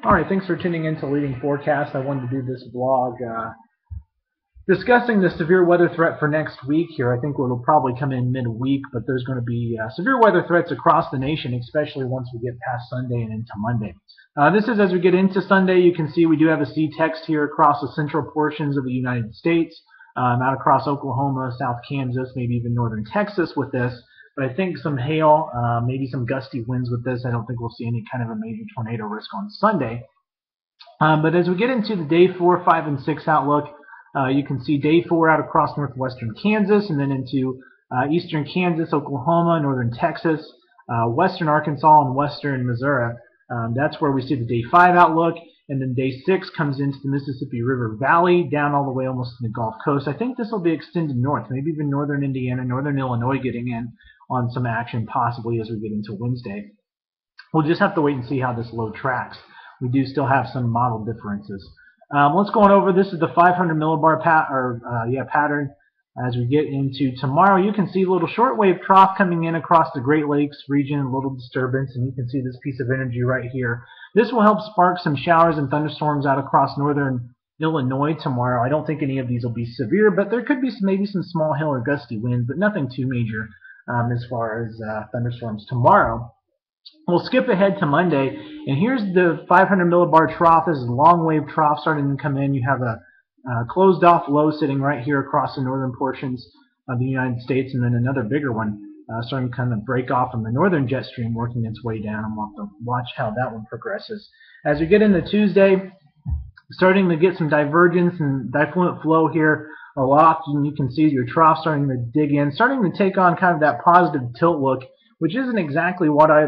All right, thanks for tuning in to Leading Forecast. I wanted to do this vlog discussing the severe weather threat for next week here. I think it'll probably come in midweek, but there's going to be severe weather threats across the nation, especially once we get past Sunday and into Monday. This is as we get into Sunday. You can see we do have a sea text here across the central portions of the United States, out across Oklahoma, South Kansas, maybe even northern Texas with this. But I think some hail, maybe some gusty winds with this. I don't think we'll see any kind of a major tornado risk on Sunday. But as we get into the day 4, 5, and 6 outlook, you can see day 4 out across northwestern Kansas, and then into eastern Kansas, Oklahoma, northern Texas, western Arkansas, and western Missouri. That's where we see the day 5 outlook. And then day 6 comes into the Mississippi River Valley, down all the way almost to the Gulf Coast. I think this will be extended north, maybe even northern Indiana, northern Illinois getting in on some action possibly as we get into Wednesday. We'll just have to wait and see how this low tracks. We do still have some model differences. Let's go on over. This is the 500 millibar pattern. As we get into tomorrow, you can see a little shortwave trough coming in across the Great Lakes region, a little disturbance, and you can see this piece of energy right here. This will help spark some showers and thunderstorms out across northern Illinois tomorrow. I don't think any of these will be severe, but there could be maybe some small hail or gusty winds, but nothing too major as far as thunderstorms tomorrow. We'll skip ahead to Monday, and here's the 500 millibar trough. This is a long wave trough starting to come in. You have a closed off low sitting right here across the northern portions of the United States, and then another bigger one starting to kind of break off from the northern jet stream, working its way down, and we'll have to watch how that one progresses. As we get into Tuesday, starting to get some divergence and diffluent flow here aloft, and you can see your trough starting to dig in, starting to take on kind of that positive tilt look, which isn't exactly what I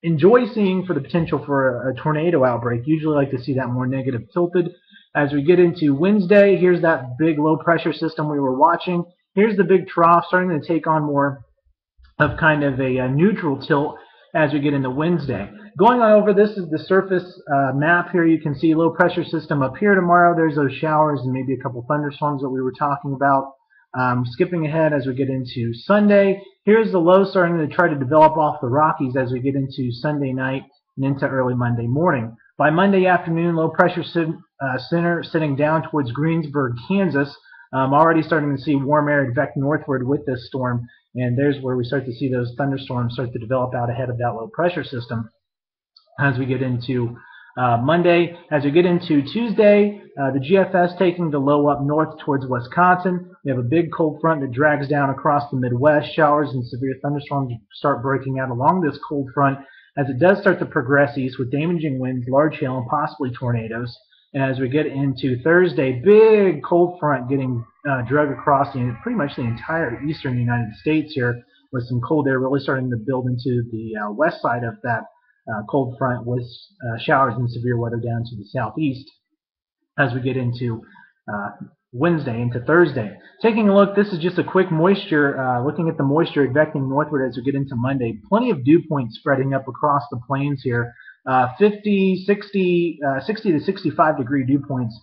enjoy seeing for the potential for a tornado outbreak. Usually like to see that more negative tilted. As we get into Wednesday, here's that big low pressure system we were watching. Here's the big trough starting to take on more of kind of a neutral tilt as we get into Wednesday. Going on over, this is the surface map here. You can see low pressure system up here tomorrow. There's those showers and maybe a couple thunderstorms that we were talking about. Skipping ahead as we get into Sunday, here's the low starting to try to develop off the Rockies as we get into Sunday night and into early Monday morning. By Monday afternoon, low pressure center sitting down towards Greensburg, Kansas. Already starting to see warm air advect northward with this storm, and there's where we start to see those thunderstorms start to develop out ahead of that low pressure system as we get into Monday. As we get into Tuesday, the GFS taking the low up north towards Wisconsin. We have a big cold front that drags down across the Midwest. Showers and severe thunderstorms start breaking out along this cold front as it does start to progress east with damaging winds, large hail, and possibly tornadoes. And as we get into Thursday, big cold front getting dragged across pretty much the entire eastern United States here, with some cold air really starting to build into the west side of that cold front, with showers and severe weather down to the southeast as we get into Wednesday into Thursday. Taking a look, this is just a quick moisture, looking at the moisture advecting northward as we get into Monday. Plenty of dew points spreading up across the plains here. 60 to 65 degree dew points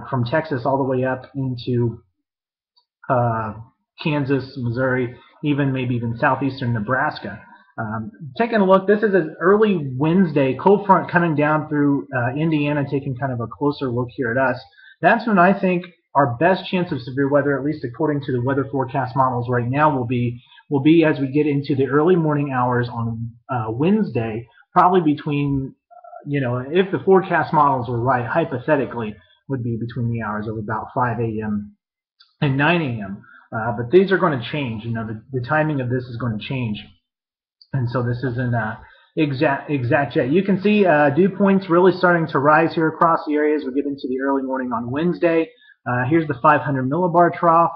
from Texas all the way up into Kansas, Missouri, maybe even southeastern Nebraska. Taking a look, this is an early Wednesday cold front coming down through Indiana, taking kind of a closer look here at us. That's when I think our best chance of severe weather, at least according to the weather forecast models right now, will be as we get into the early morning hours on Wednesday, probably between, if the forecast models were right, hypothetically, would be between the hours of about 5 a.m. and 9 a.m. But these are going to change. The timing of this is going to change. And so this isn't exact yet. You can see dew points really starting to rise here across the area as we get into the early morning on Wednesday. Here's the 500 millibar trough.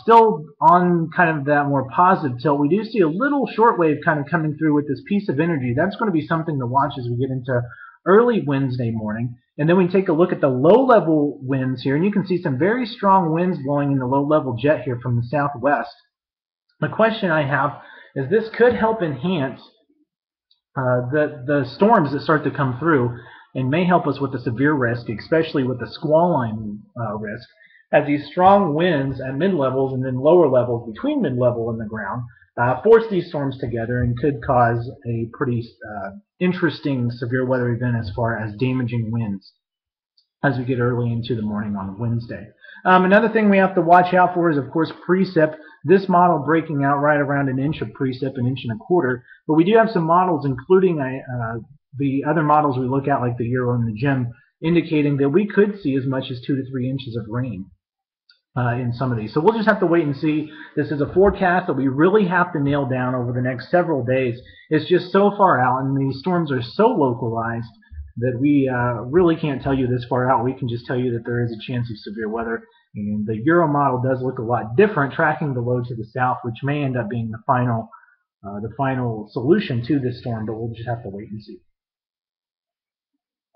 Still on kind of that more positive tilt. We do see a little shortwave kind of coming through with this piece of energy. That's going to be something to watch as we get into early Wednesday morning. And then we take a look at the low-level winds here, and you can see some very strong winds blowing in the low-level jet here from the southwest. The question I have is this could help enhance the storms that start to come through and may help us with the severe risk, especially with the squall line risk, as these strong winds at mid-levels and then lower levels between mid-level and the ground force these storms together and could cause a pretty interesting severe weather event as far as damaging winds as we get early into the morning on Wednesday. Another thing we have to watch out for is, of course, precip. This model breaking out right around an inch of precip, an inch and a quarter. But we do have some models, including the other models we look at, like the Euro and the GEM, indicating that we could see as much as 2 to 3 inches of rain in some of these. So we'll just have to wait and see. This is a forecast that we really have to nail down over the next several days. It's just so far out, and these storms are so localized that we really can't tell you this far out. We can just tell you that there is a chance of severe weather. And the Euro model does look a lot different, tracking the low to the south, which may end up being the final solution to this storm, but we'll just have to wait and see.